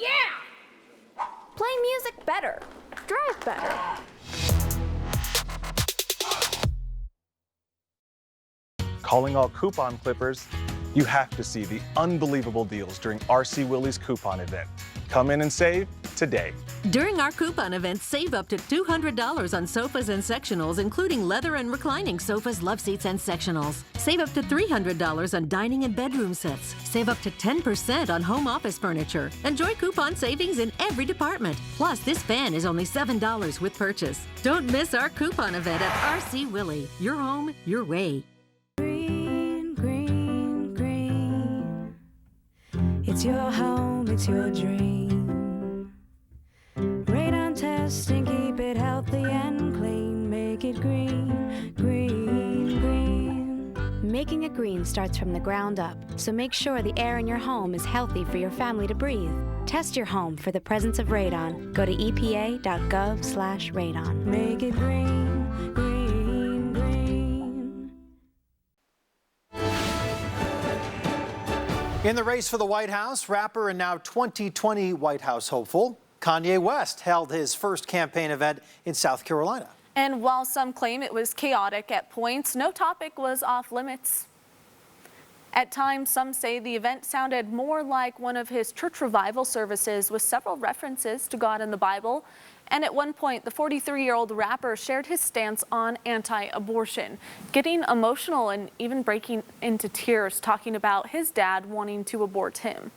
Yeah! Play music better. Drive better. Calling all coupon clippers, you have to see the unbelievable deals during RC Willie's coupon event. Come in and save today. During our coupon event, save up to $200 on sofas and sectionals, including leather and reclining sofas, love seats, and sectionals. Save up to $300 on dining and bedroom sets. Save up to 10% on home office furniture. Enjoy coupon savings in every department. Plus, this fan is only $7 with purchase. Don't miss our coupon event at RC Willie. Your home, your way. It's your home, it's your dream. Radon test and keep it healthy and clean. Make it green, green, green. Making it green starts from the ground up, so make sure the air in your home is healthy for your family to breathe. Test your home for the presence of radon. Go to epa.gov/radon. Make it green, green, green. In the race for the White House, rapper and now 2020 White House hopeful Kanye West held his first campaign event in South Carolina. And while some claim it was chaotic at points, no topic was off limits. At times, some say the event sounded more like one of his church revival services with several references to God in the Bible And at one point, the 43-year-old rapper shared his stance on anti-abortion, getting emotional and even breaking into tears, talking about his dad wanting to abort him.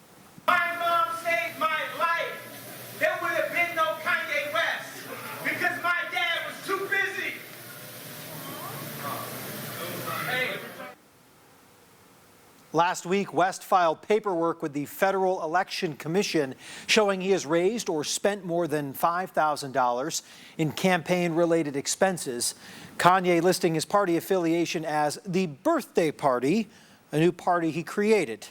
My mom saved my life. There would have been no Kanye West because my dad was too busy. Last week, West filed paperwork with the Federal Election Commission showing he has raised or spent more than $5,000 in campaign-related expenses. Kanye listing his party affiliation as the Birthday Party, a new party he created.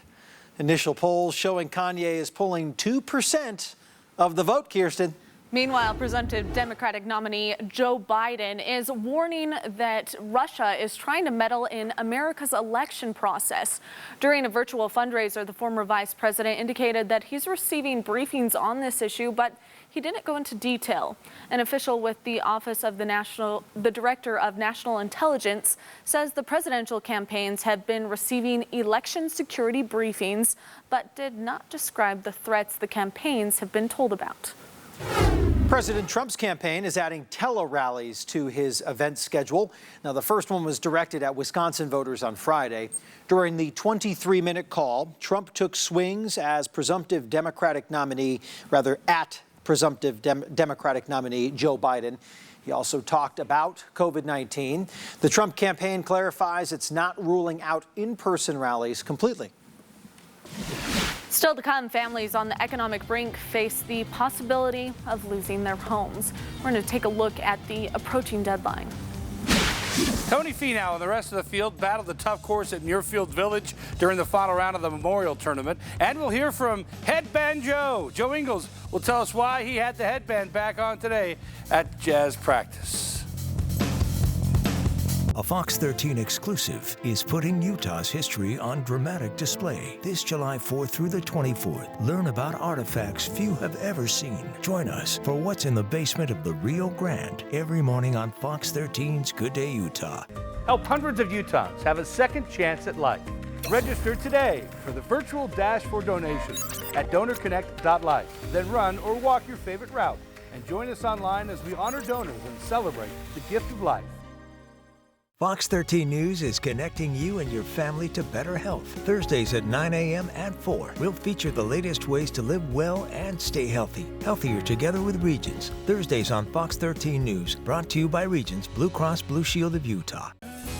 Initial polls showing Kanye is pulling 2% of the vote, Kirsten. Meanwhile, presumptive Democratic nominee Joe Biden is warning that Russia is trying to meddle in America's election process. During a virtual fundraiser, the former vice president indicated that he's receiving briefings on this issue, but he didn't go into detail. An official with the Office of the Director of National Intelligence says the presidential campaigns have been receiving election security briefings, but did not describe the threats the campaigns have been told about. President Trump's campaign is adding tele-rallies to his event schedule. Now, the first one was directed at Wisconsin voters on Friday. During the 23-minute call, Trump took swings as presumptive Democratic nominee, Democratic nominee Joe Biden. He also talked about COVID-19. The Trump campaign clarifies it's not ruling out in-person rallies completely. Still to come, families on the economic brink face the possibility of losing their homes. We're going to take a look at the approaching deadline. Tony Finau and the rest of the field battled the tough course at Muirfield Village during the final round of the Memorial Tournament. And we'll hear from Headband Joe. Joe Ingles will tell us why he had the headband back on today at jazz practice. A Fox 13 exclusive is putting Utah's history on dramatic display this July 4th through the 24th. Learn about artifacts few have ever seen. Join us for what's in the basement of the Rio Grande every morning on Fox 13's Good Day Utah. Help hundreds of Utahns have a second chance at life. Register today for the virtual Dash for Donations at DonorConnect.life. Then run or walk your favorite route and join us online as we honor donors and celebrate the gift of life. Fox 13 News is connecting you and your family to better health. Thursdays at 9 a.m. and 4. We'll feature the latest ways to live well and stay healthy. Healthier Together with Regions. Thursdays on Fox 13 News. Brought to you by Regions, Blue Cross Blue Shield of Utah.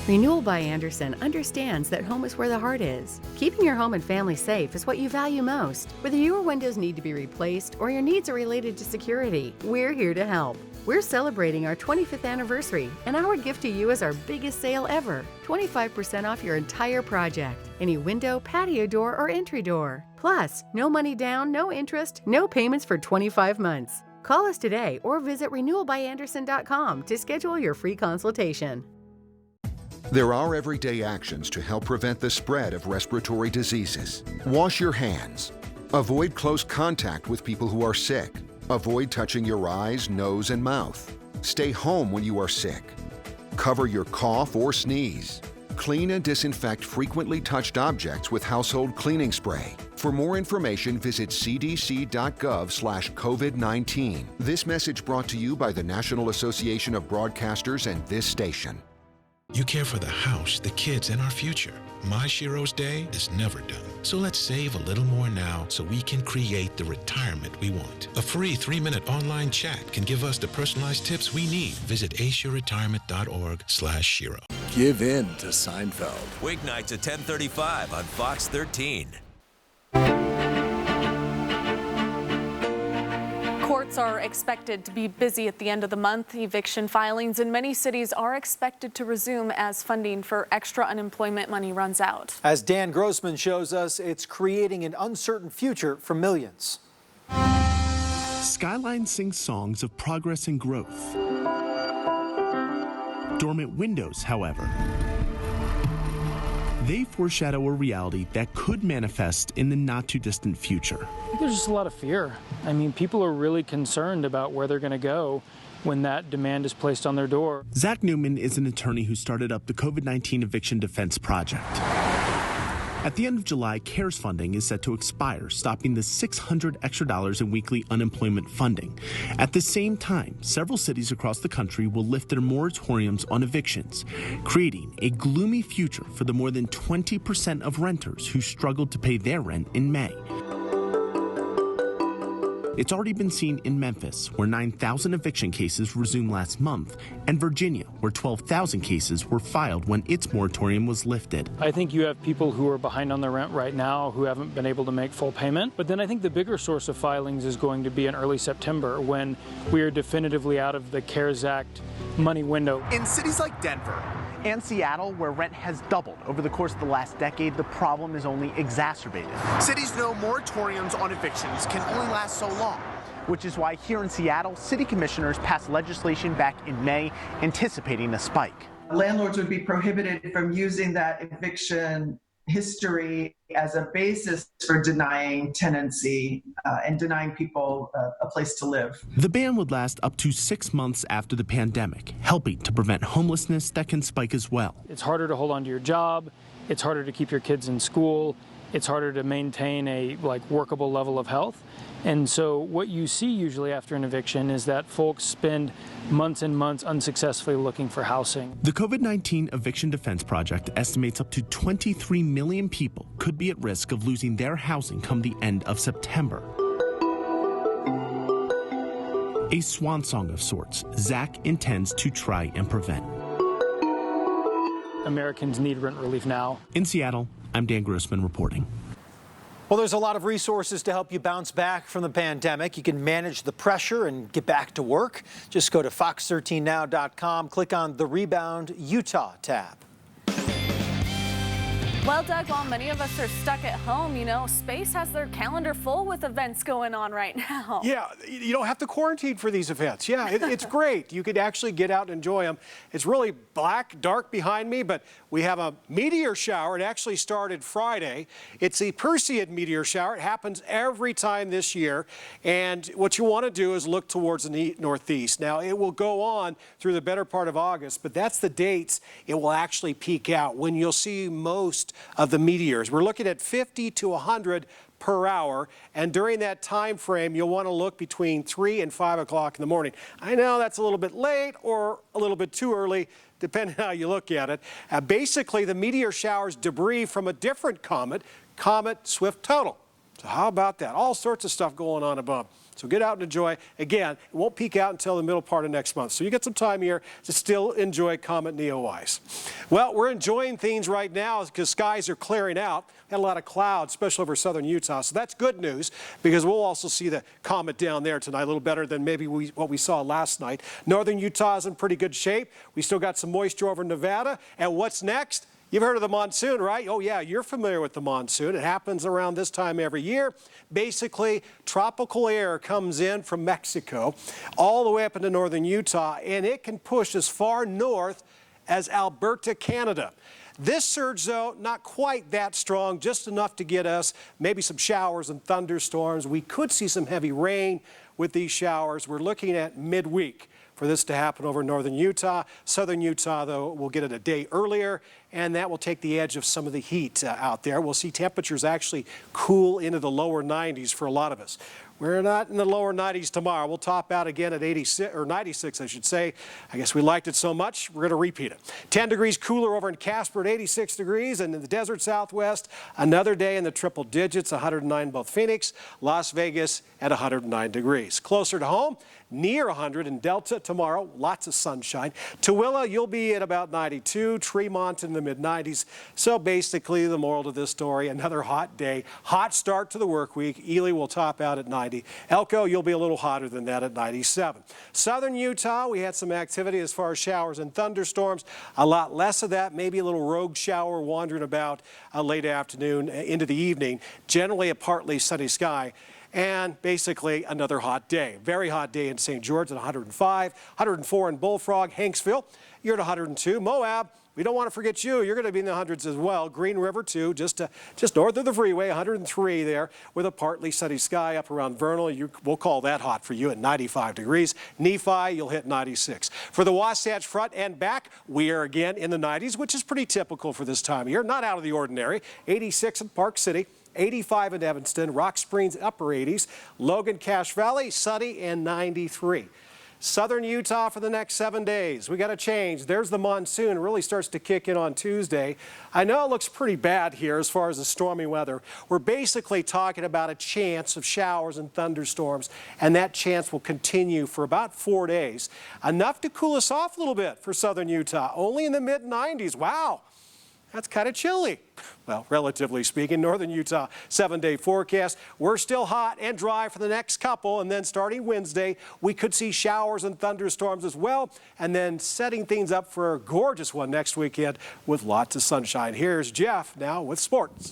Renewal by Andersen understands that home is where the heart is. Keeping your home and family safe is what you value most. Whether your windows need to be replaced or your needs are related to security, we're here to help. We're celebrating our 25th anniversary, and our gift to you is our biggest sale ever. 25% off your entire project. Any window, patio door, or entry door. Plus, no money down, no interest, no payments for 25 months. Call us today or visit renewalbyandersen.com to schedule your free consultation. There are everyday actions to help prevent the spread of respiratory diseases. Wash your hands. Avoid close contact with people who are sick. Avoid touching your eyes, nose, and mouth. Stay home when you are sick. Cover your cough or sneeze. Clean and disinfect frequently touched objects with household cleaning spray. For more information, visit cdc.gov/COVID-19. This message brought to you by the National Association of Broadcasters and this station. You care for the house, the kids, and our future. My Shiro's day is never done. So let's save a little more now so we can create the retirement we want. A free 3-minute online chat can give us the personalized tips we need. Visit aceyourretirement.org/Shiro. Give in to Seinfeld. Weeknights at 10:35 on Fox 13. Courts are expected to be busy at the end of the month. Eviction filings in many cities are expected to resume as funding for extra unemployment money runs out. As Dan Grossman shows us, it's creating an uncertain future for millions. Skyline sings songs of progress and growth. Dormant windows, however, they foreshadow a reality that could manifest in the not-too-distant future. I think there's just a lot of fear. I mean, people are really concerned about where they're going to go when that demand is placed on their door. Zach Newman is an attorney who started up the COVID-19 Eviction Defense Project. At the end of July, CARES funding is set to expire, stopping the $600 extra in weekly unemployment funding. At the same time, several cities across the country will lift their moratoriums on evictions, creating a gloomy future for the more than 20% of renters who struggled to pay their rent in May. It's already been seen in Memphis, where 9,000 eviction cases resumed last month, and Virginia, where 12,000 cases were filed when its moratorium was lifted. I think you have people who are behind on their rent right now who haven't been able to make full payment. But then I think the bigger source of filings is going to be in early September, when we are definitively out of the CARES Act money window. In cities like Denver and Seattle, where rent has doubled over the course of the last decade, the problem is only exacerbated. Cities know moratoriums on evictions can only last so long, which is why here in Seattle, city commissioners passed legislation back in May anticipating a spike. Landlords would be prohibited from using that eviction history as a basis for denying tenancy and denying people a place to live. The ban would last up to 6 months after the pandemic, helping to prevent homelessness that can spike as well. It's harder to hold on to your job. It's harder to keep your kids in school. It's harder to maintain a workable level of health. And so what you see usually after an eviction is that folks spend months and months unsuccessfully looking for housing. The COVID-19 Eviction Defense Project estimates up to 23 million people could be at risk of losing their housing come the end of September. A swan song of sorts, Zach intends to try and prevent. Americans need rent relief now. In Seattle, I'm Dan Grossman reporting. Well, there's a lot of resources to help you bounce back from the pandemic. You can manage the pressure and get back to work. Just go to fox13now.com, click on the Rebound Utah tab. Well, Doug, while many of us are stuck at home, Space has their calendar full with events going on right now. Yeah, you don't have to quarantine for these events. Yeah, it's great. You could actually get out and enjoy them. It's really black, dark behind me, but we have a meteor shower. It actually started Friday. It's a Perseid meteor shower. It happens every time this year. And what you want to do is look towards the northeast. Now, it will go on through the better part of August, but that's the dates it will actually peak out, when you'll see most of the meteors. We're looking at 50 to 100 per hour, and during that time frame, you'll want to look between 3 and 5 o'clock in the morning. I know that's a little bit late or a little bit too early, depending on how you look at it. Basically, the meteor showers debris from a different comet, Comet Swift-Tuttle. So how about that? All sorts of stuff going on above. So get out and enjoy. Again, it won't peak out until the middle part of next month. So you get some time here to still enjoy Comet Neowise. Well, we're enjoying things right now because skies are clearing out. We had a lot of clouds, especially over southern Utah. So that's good news, because we'll also see the comet down there tonight, a little better than maybe what we saw last night. Northern Utah is in pretty good shape. We still got some moisture over Nevada. And what's next? You've heard of the monsoon, right? Oh, yeah, you're familiar with the monsoon. It happens around this time every year. Basically, tropical air comes in from Mexico all the way up into northern Utah, and it can push as far north as Alberta, Canada. This surge, though, not quite that strong, just enough to get us maybe some showers and thunderstorms. We could see some heavy rain with these showers. We're looking at midweek for this to happen over northern Utah. Southern Utah, though, will get it a day earlier, and that will take the edge of some of the heat out there. We'll see temperatures actually cool into the lower 90s for a lot of us. We're not in the lower 90s tomorrow. We'll top out again at 86, or 96, I should say. I guess we liked it so much, we're going to repeat it. 10 degrees cooler over in Casper at 86 degrees, and in the desert Southwest, another day in the triple digits, 109 both Phoenix, Las Vegas at 109 degrees. Closer to home, near 100 in Delta tomorrow, lots of sunshine. Tooele, you'll be at about 92, Tremont in the mid-90s. So basically, the moral to this story, another hot day, hot start to the work week. Ely will top out at 90. Elko, you'll be a little hotter than that at 97. Southern Utah, we had some activity as far as showers and thunderstorms. A lot less of that, maybe a little rogue shower wandering about late afternoon into the evening. Generally a partly sunny sky. And basically another hot day. Very hot day in St. George at 105, 104 in Bullfrog, Hanksville, you're at 102. Moab, we don't want to forget you. You're going to be in the hundreds as well. Green River, too, just north of the freeway, 103 there, with a partly sunny sky up around Vernal. We'll call that hot for you at 95 degrees. Nephi, you'll hit 96. For the Wasatch Front and back, we are again in the 90s, which is pretty typical for this time of year. Not out of the ordinary. 86 in Park City. 85 in Evanston. Rock Springs, upper 80s. Logan, Cache Valley, sunny and 93. Southern Utah for the next 7 days. We got to change. There's the monsoon. It really starts to kick in on Tuesday. I know it looks pretty bad here as far as the stormy weather. We're basically talking about a chance of showers and thunderstorms, and that chance will continue for about 4 days. Enough to cool us off a little bit for Southern Utah. Only in the mid-90s. Wow. That's kind of chilly. Well, relatively speaking, Northern Utah 7-day forecast. We're still hot and dry for the next couple, and then starting Wednesday, we could see showers and thunderstorms as well, and then setting things up for a gorgeous one next weekend with lots of sunshine. Here's Jeff now with sports.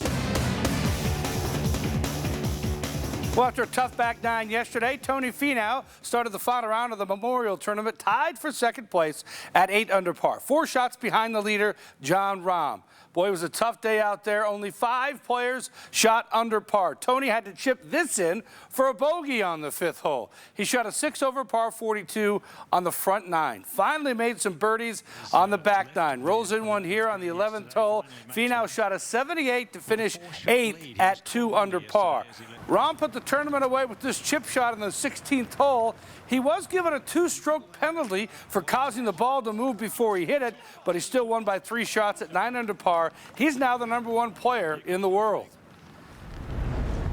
Well, after a tough back nine yesterday, Tony Finau started the final round of the Memorial Tournament tied for second place at 8 under par. 4 shots behind the leader, Jon Rahm. Boy, it was a tough day out there. Only 5 players shot under par. Tony had to chip this in for a bogey on the 5th hole. He shot a 6 over par 42 on the front 9. Finally made some birdies on the back 9. Rolls in one here on the 11th hole. Finau shot a 78 to finish 8th at 2 under par. Rahm put the tournament away with this chip shot on the 16th hole. He was given a 2-stroke penalty for causing the ball to move before he hit it, but he still won by 3 shots at 9 under par. He's now the #1 player in the world.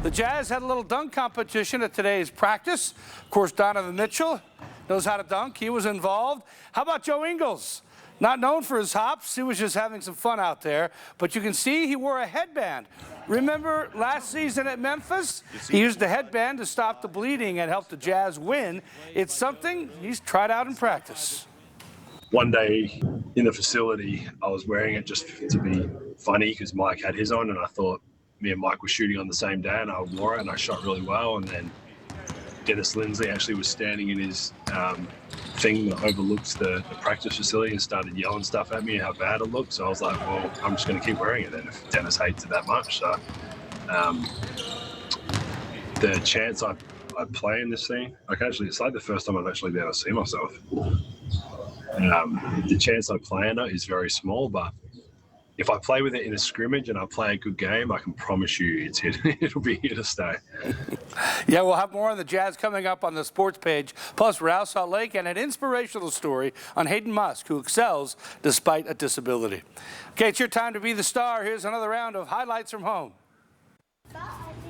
The Jazz had a little dunk competition at today's practice. Of course, Donovan Mitchell knows how to dunk. He was involved. How about Joe Ingles? Not known for his hops. He was just having some fun out there. But you can see he wore a headband. Remember last season at Memphis? He used the headband to stop the bleeding and help the Jazz win. It's something he's tried out in practice. One day in the facility, I was wearing it just to be funny because Mike had his on, and I thought me and Mike were shooting on the same day, and I wore it and I shot really well. And then Dennis Lindsay actually was standing in his thing that overlooks the practice facility and started yelling stuff at me and how bad it looked. So I was like, well, I'm just going to keep wearing it then if Dennis hates it that much. So the chance I play in this thing, it's like the first time I've actually been able to see myself. The chance I play in it is very small, but if I play with it in a scrimmage and I play a good game, I can promise you it'll be here to stay. Yeah, we'll have more on the Jazz coming up on the sports page, plus Real Salt Lake and an inspirational story on Hayden Musk, who excels despite a disability. Okay, it's your time to be the star. Here's another round of highlights from home.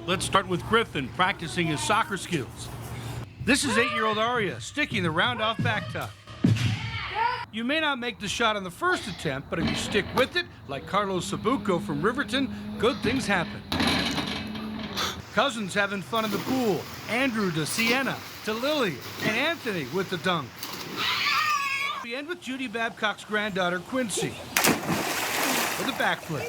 Let's start with Griffin practicing his soccer skills. This is 8-year-old Aria sticking the round-off back tuck. You may not make the shot on the first attempt, but if you stick with it, like Carlos Sabuco from Riverton, good things happen. Cousins having fun in the pool. Andrew to Sienna, to Lily, and Anthony with the dunk. We end with Judy Babcock's granddaughter, Quincy, with a backflip.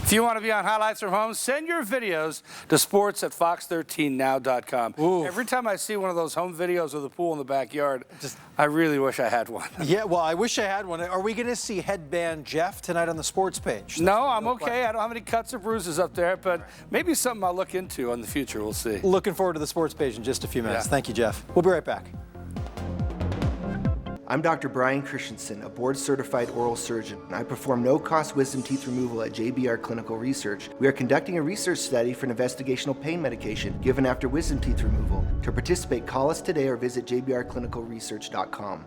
If you want to be on Highlights from Home, send your videos to sports@fox13now.com. Every time I see one of those home videos of the pool in the backyard, I really wish I had one. Yeah, well, I wish I had one. Are we going to see Headband Jeff tonight on the sports page? No, I'm okay. I don't have any cuts or bruises up there, but maybe something I'll look into in the future. We'll see. Looking forward to the sports page in just a few minutes. Yeah. Thank you, Jeff. We'll be right back. I'm Dr. Brian Christensen, a board-certified oral surgeon. I perform no-cost wisdom teeth removal at JBR Clinical Research. We are conducting a research study for an investigational pain medication given after wisdom teeth removal. To participate, call us today or visit jbrclinicalresearch.com.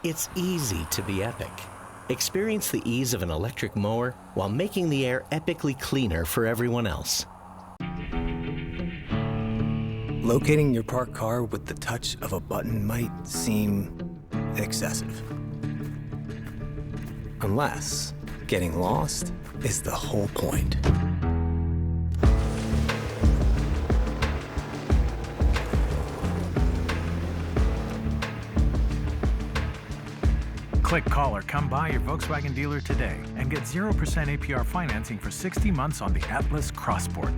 It's easy to be epic. Experience the ease of an electric mower while making the air epically cleaner for everyone else. Locating your parked car with the touch of a button might seem excessive. Unless getting lost is the whole point. Click, call, or come by your Volkswagen dealer today and get 0% APR financing for 60 months on the Atlas Crossport.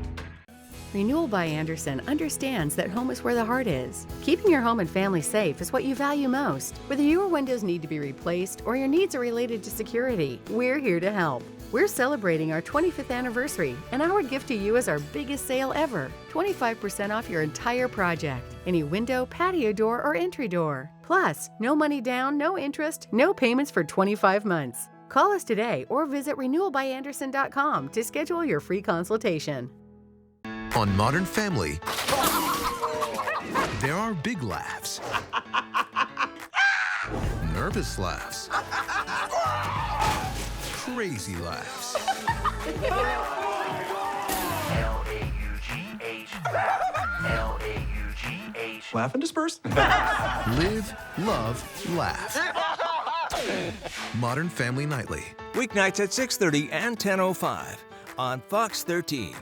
Renewal by Andersen understands that home is where the heart is. Keeping your home and family safe is what you value most. Whether your windows need to be replaced or your needs are related to security, we're here to help. We're celebrating our 25th anniversary, and our gift to you is our biggest sale ever. 25% off your entire project. Any window, patio door, or entry door. Plus, no money down, no interest, no payments for 25 months. Call us today or visit renewalbyandersen.com to schedule your free consultation. On Modern Family, there are big laughs, nervous laughs, crazy laughs. L-A-U-G-H, laugh and disperse. Live, love, laugh. Modern Family Nightly. Weeknights at 6:30 and 10:05 on Fox 13.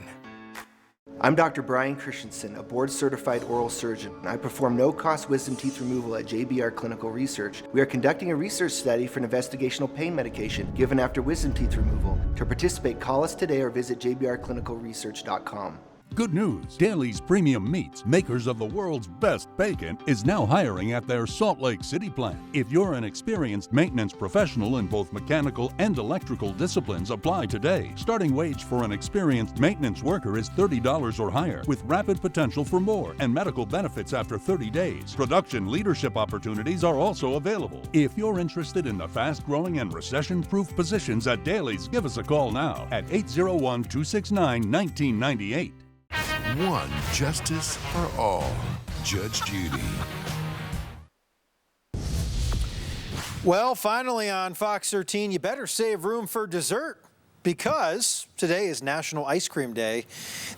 I'm Dr. Brian Christensen, a board-certified oral surgeon. I perform no-cost wisdom teeth removal at JBR Clinical Research. We are conducting a research study for an investigational pain medication given after wisdom teeth removal. To participate, call us today or visit jbrclinicalresearch.com. Good news, Daly's Premium Meats, makers of the world's best bacon, is now hiring at their Salt Lake City plant. If you're an experienced maintenance professional in both mechanical and electrical disciplines, apply today. Starting wage for an experienced maintenance worker is $30 or higher, with rapid potential for more and medical benefits after 30 days. Production leadership opportunities are also available. If you're interested in the fast-growing and recession-proof positions at Daly's, give us a call now at 801-269-1998. One justice for all. Judge Judy. Well, finally on Fox 13, you better save room for dessert because today is National Ice Cream Day.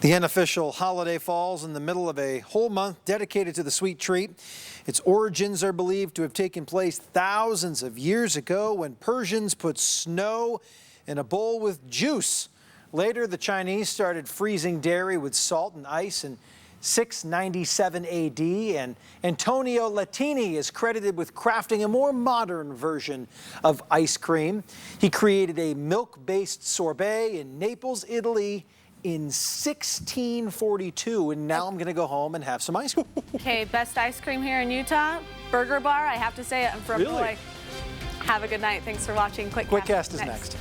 The unofficial holiday falls in the middle of a whole month dedicated to the sweet treat. Its origins are believed to have taken place thousands of years ago when Persians put snow in a bowl with juice. Later, the Chinese started freezing dairy with salt and ice in 697 AD, and Antonio Latini is credited with crafting a more modern version of ice cream. He created a milk-based sorbet in Naples, Italy in 1642, and now I'm going to go home and have some ice cream. Okay, best ice cream here in Utah, Burger Bar. I have to say it, I'm from Really? Roy. Have a good night. Thanks for watching QuickCast. QuickCast is next.